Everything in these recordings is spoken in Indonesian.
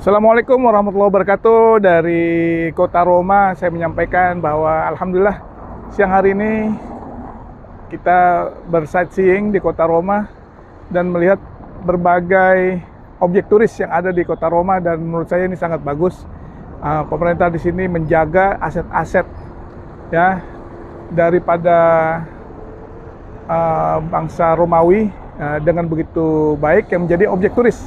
Assalamualaikum warahmatullahi wabarakatuh. Dari kota Roma, saya menyampaikan bahwa Alhamdulillah siang hari ini kita bersightseeing di kota Roma dan melihat berbagai objek turis yang ada di kota Roma, dan menurut saya ini sangat bagus. Pemerintah di sini menjaga aset-aset ya daripada bangsa Romawi dengan begitu baik yang menjadi objek turis,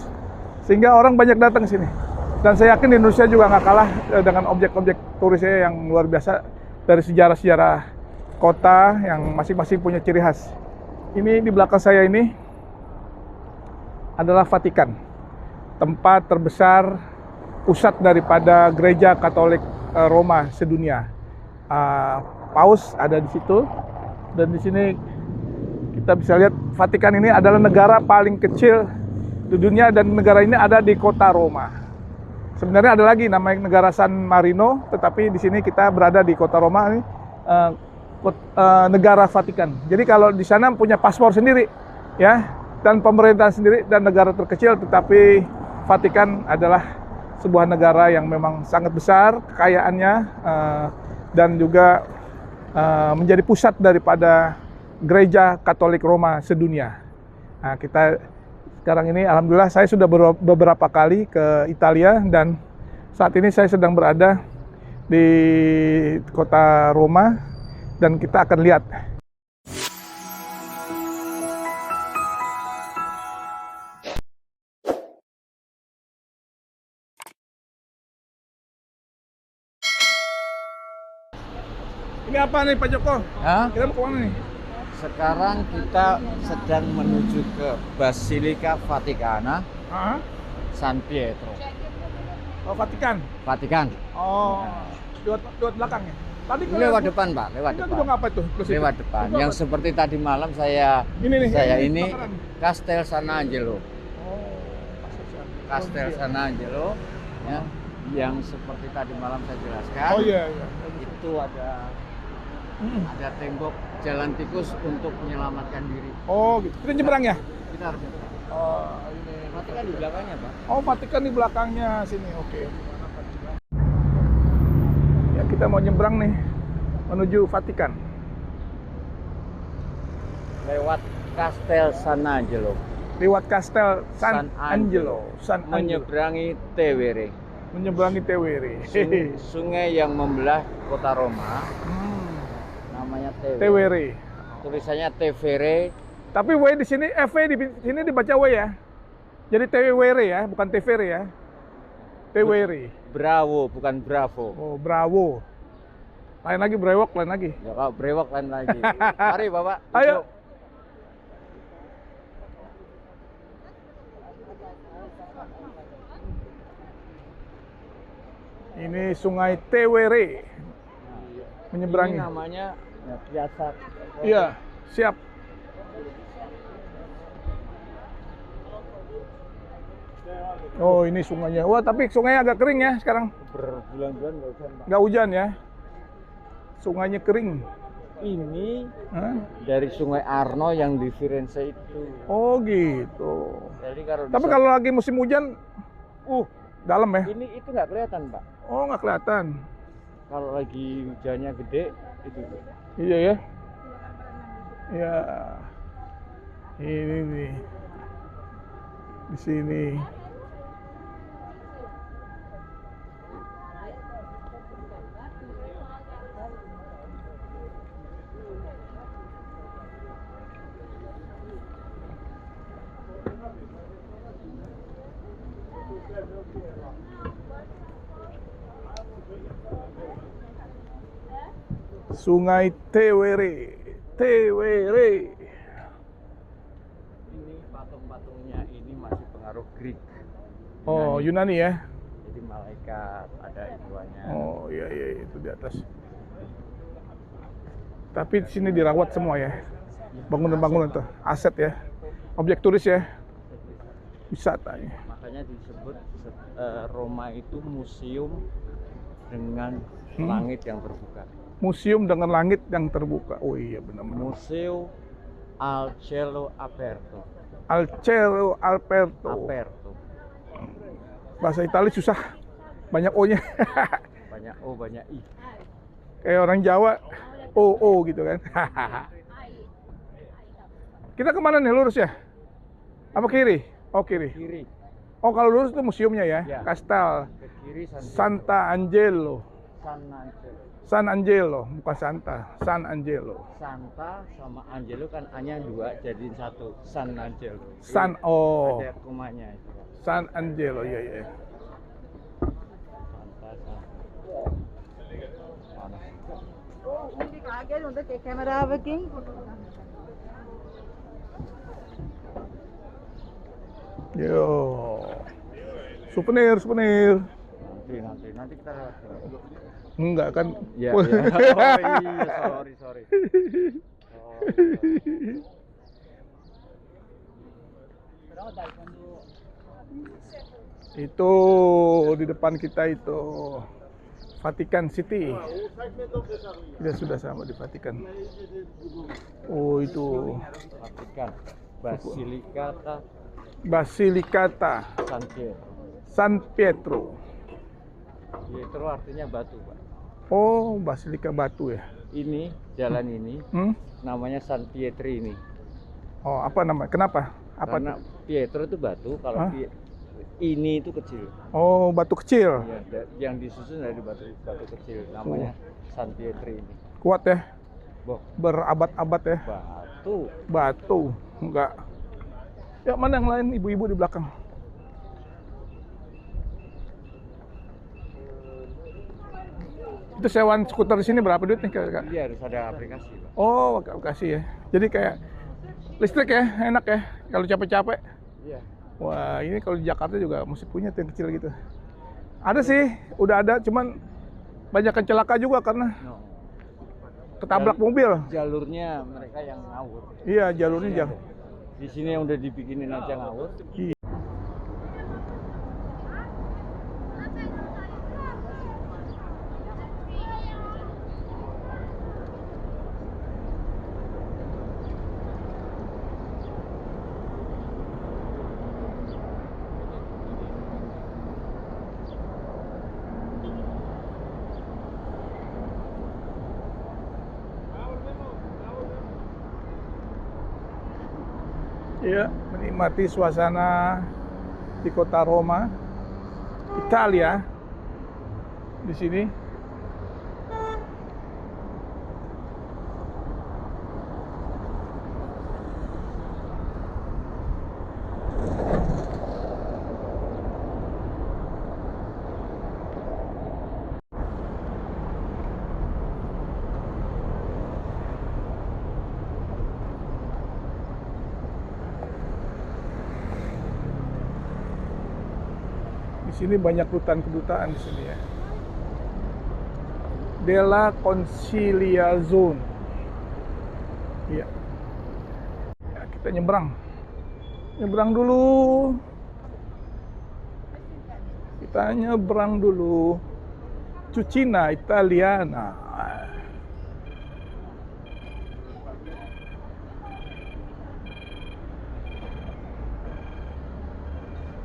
sehingga orang banyak datang ke sini. Dan saya yakin Indonesia juga nggak kalah dengan objek-objek turisnya yang luar biasa dari sejarah-sejarah kota yang masing-masing punya ciri khas. Ini di belakang saya ini adalah Vatikan, tempat terbesar pusat daripada gereja Katolik Roma sedunia. Paus ada di situ, dan di sini kita bisa lihat Vatikan ini adalah negara paling kecil di dunia, dan negara ini ada di kota Roma. Sebenarnya ada lagi namanya negara San Marino, tetapi di sini kita berada di kota Roma ini, negara Vatikan. Jadi kalau di sana punya paspor sendiri, ya, dan pemerintahan sendiri dan negara terkecil, tetapi Vatikan adalah sebuah negara yang memang sangat besar kekayaannya, dan juga menjadi pusat daripada gereja Katolik Roma sedunia. Nah, kita sekarang ini alhamdulillah saya sudah beberapa kali ke Italia, dan saat ini saya sedang berada di kota Roma, dan kita akan lihat. Ini apa nih Pak Joko? Hah? Kita mau kemana nih? Sekarang kita sedang menuju ke Basilika Vaticana San Pietro. Oh, Vatikan. Vatikan. Oh, lewat belakang ya? Tadi Lewat depan, Pak. Lewat itu depan. gedung apa itu? Lewat depan. Itu Yang apa? seperti tadi malam saya Ini bakaran. Castel San Angelo. Oh, Castel San Angelo. Ya. Yang seperti tadi malam saya jelaskan. Oh iya, iya. Itu ada tembok jalan tikus untuk menyelamatkan diri. Oh, gitu. Kita nyebrang ya? Kita harus nyebrang. Oh, ini. Vatikan di belakangnya, Pak. Oh, Vatikan di belakangnya sini. Oke. Ya, kita mau nyebrang nih menuju Vatikan. Lewat Castel San Angelo. Lewat Castel San Angelo. Menyeberangi Tevere. Menyeberangi Tevere. Sungai yang membelah kota Roma. Namanya Tevere. Tevere. Tulisannya Tevere. Tapi W di sini, V di sini dibaca W ya. Jadi Tevere ya, bukan Tevere ya. Tevere. Bravo, bukan Bravo. Oh, Bravo. Lain lagi brewok, lain lagi. Ya, kalau brewok lain lagi. Mari, Bapak. Ayo. Duduk. Ini Sungai Tevere. Menyeberangi. Ini namanya Piazza. Iya, siap. Oh, ini sungainya. Wah, tapi sungainya agak kering ya sekarang. Berbulan-bulan nggak hujan, Pak. Nggak hujan ya. Sungainya kering. Ini Hah? dari Sungai Arno yang di Firenze itu. Oh, gitu. Jadi kalau Tapi kalau lagi musim hujan, dalam ya. ini itu nggak kelihatan, Pak. Oh, nggak kelihatan. Kalau lagi hujannya gede itu. Iya ya. Ya. Ini nih. Di sini. Sungai Tevere. Tevere. Ini patung-patungnya ini masih pengaruh Greek. Oh, Yunani ya. Jadi malaikat ada ituannya. Oh, iya itu di atas. Tapi di sini dirawat semua ya. Bangunan-bangunan tuh, aset ya. Objek turis ya. Wisatanya. Makanya disebut Roma itu museum dengan langit yang terbuka. Museum dengan langit yang terbuka. Oh iya benar-benar. Museo Al Cielo Aperto. Al Cielo Aperto. Bahasa Italia susah, banyak O-nya. Banyak O, banyak I. Kayak orang Jawa, O gitu kan. Kita kemana nih, lurus ya? Apa kiri? Oh kiri. Kiri. Oh kalau lurus itu museumnya ya, Ya. Kastel Ke kiri Santa Angelo. San Angelo. San Angelo, bukan Santa, San Angelo. Santa sama Angelo kan A-nya 2 jadiin 1. San Angelo. San, oh, Ada komanya itu. Pak. San Angelo, iya iya. Santa, San. Panas. आगे उधर camera working Yo, souvenir, souvenir. Nanti kita lewat sini. Enggak kan? Ya, ya. Oh iya, sorry. Itu di depan kita itu Vatikan City. Kita sudah sama di Vatikan. Oh itu Vatikan. Basilicata Basilicata San Pietro. San Pietro. Pietro artinya batu, Pak. Oh, Basilika batu ya. Ini jalan ini namanya San Pietri ini. Oh, apa namanya? Kenapa? Apa? Karena Pietro itu batu, kalau ini itu kecil. Oh, batu kecil. Ya, yang disusun dari batu kecil, namanya San Pietri ini. Kuat ya? Boh, Berabad-abad ya. Batu. Enggak. Ya, mana yang lain? Ibu-ibu di belakang. Itu sewaan skuter di sini berapa duit nih, Kak? Iya, harus ada aplikasi, Pak. Oh, pakai aplikasi ya. Jadi kayak listrik ya, enak ya kalau capek-capek. Iya. Wah, ini kalau di Jakarta juga mesti punya tuh yang kecil gitu. Ada sih, udah ada, cuman banyak kecelakaan juga karena No. ketabrak mobil. Jalurnya mereka yang ngawur. Iya, jalurnya jangan. Di sini yang udah dibikinin aja ngawur. Iya. Ya, menikmati suasana di kota Roma, Italia. Di sini. Di sini banyak kedutaan di sini ya. Della Consilia Zone. Iya. Ya, kita nyebrang. Nyebrang dulu. Kita nyebrang dulu. Cucina Italiana.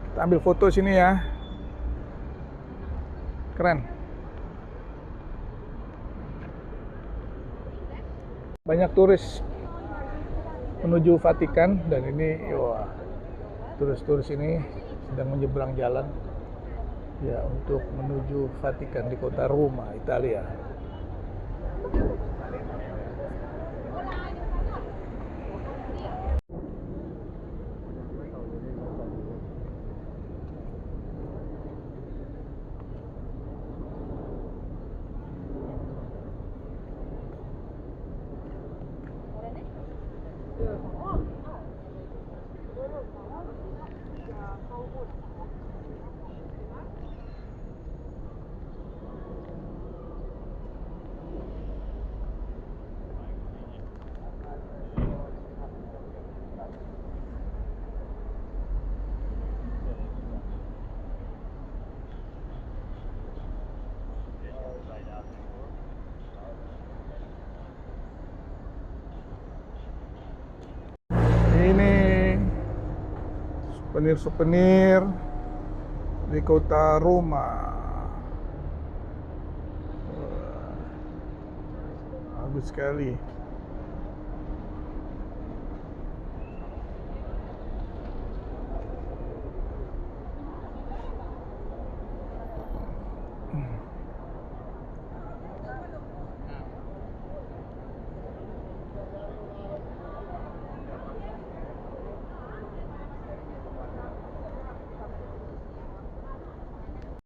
Kita ambil foto sini ya. Keren. Banyak turis menuju Vatikan dan ini wah, turis-turis ini sedang menyeberang jalan ya untuk menuju Vatikan di kota Roma, Italia. Ini souvenir-souvenir di kota Roma. Bagus sekali.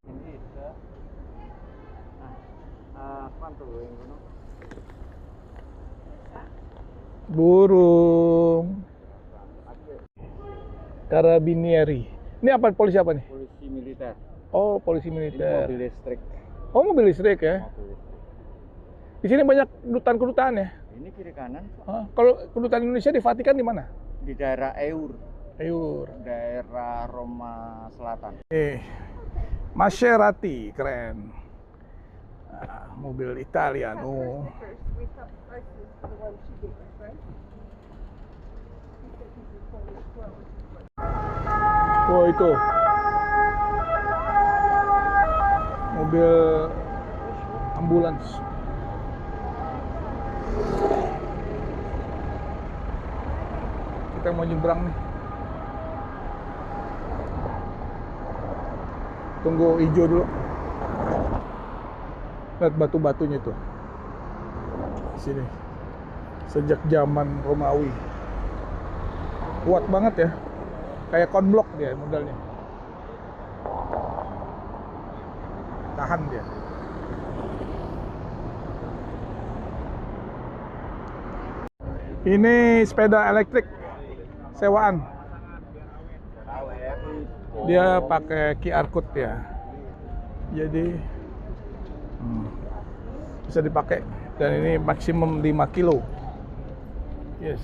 Ini ke apa tuh yang kuno? Burung Carabinieri. Ini apa, polisi apa nih? Polisi militer. Oh, polisi Ini militer. mobil listrik. Oh, mobil listrik ya. Mobil listrik. Di sini banyak kedutaan-kedutaan ya. Ini kiri kanan Kalau kedutaan Indonesia di Vatikan di mana? di daerah Eur, Ayur. daerah Roma Selatan. Maserati, keren. Mobil Italiano. We have prices for the one she gave us, right? He said he did one as well. Oh, itu mobil ambulans. Kita mau nyebrang nih. Tunggu hijau dulu. Lihat batu-batunya tuh. Sini. Sejak zaman Romawi. Kuat banget ya. Kayak konblok dia modelnya. Tahan dia. Ini sepeda elektrik sewaan. Dia pakai QR code ya. Jadi bisa dipakai, dan ini maksimum 5 kilo. Yes.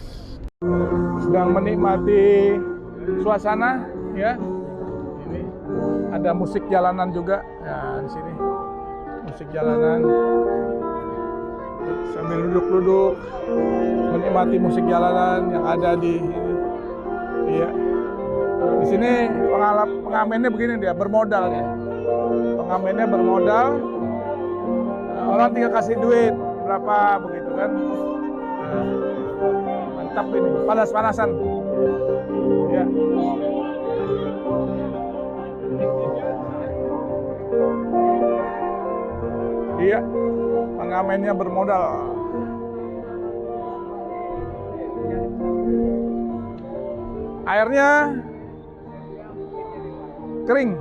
Sedang menikmati suasana ya. Ini ada musik jalanan juga ya di sini. Musik jalanan. Sambil duduk-duduk menikmati musik jalanan yang ada di ini. Iya. Di sini pengamennya begini dia, bermodal ya. Pengamennya bermodal. Orang tinggal kasih duit berapa begitu kan. Ya. Mantap ini, panas-panasan. Ya. Iya, pengamennya bermodal. Airnya kering.